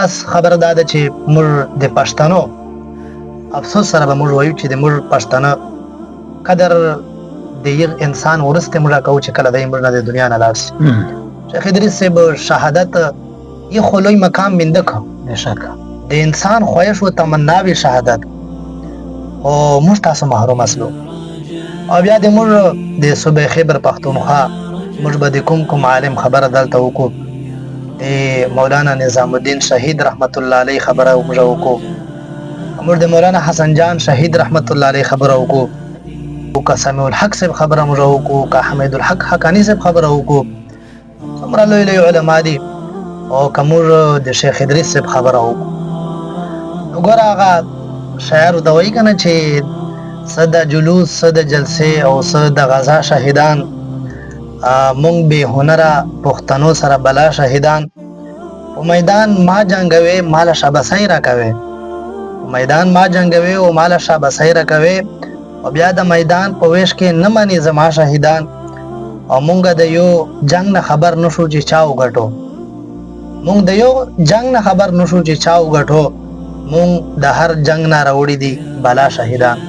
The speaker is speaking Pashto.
بس خبر داده چې موږ د پښتنو افسوس سره به موږ وایو چې د موږ پښتانه قدر د یو انسان ورسته موږ کوو چې کله د موږ نه د دنیا نه لاړ شي. شیخ ادریس صاحب شهادت یو خلوی مقام منده کو بشکه د انسان خواهش و تمنا وی شهادت او موږ تاسو محروم اسلو. او بیا د موږ د صوبې خیبر پختونخوا موږ به د کوم عالم خبره دلته وکړو. د مولانا نظام الدین شهید رحمت الله علیه خبره موږ وکړو. موږ د مولانا حسن جان شهید رحمت الله علیه خبره وکړو. او کا سمیع الحق صاحب خبره موږ وکړو. کا حمید الحق حقانی صاحب خبره وکړو. څومره لوی لوی علما دي. او کومور د شیخ ادریس صاحب خبره وکړو. وګوره هغه شاعر د وایي کنه چې صد جلوس صد جلسه او صد غزا شهیدان مونږ به هنره پښتنو سره بلا شهیدان په میدان ما جنگوي مال شابسای را کوي. میدان ما جنگوي او مال شابسای را کوي او بیا د میدان په ویش کې نه مانی زما شهیدان. او مونږ د یو جنگ نه خبر نشو چې چا وګټو. مونږ د یو جنگ نه خبر نشو چې چا وګټو. مونږ د هر جنگ نه راوړي دي بلا شهیدان.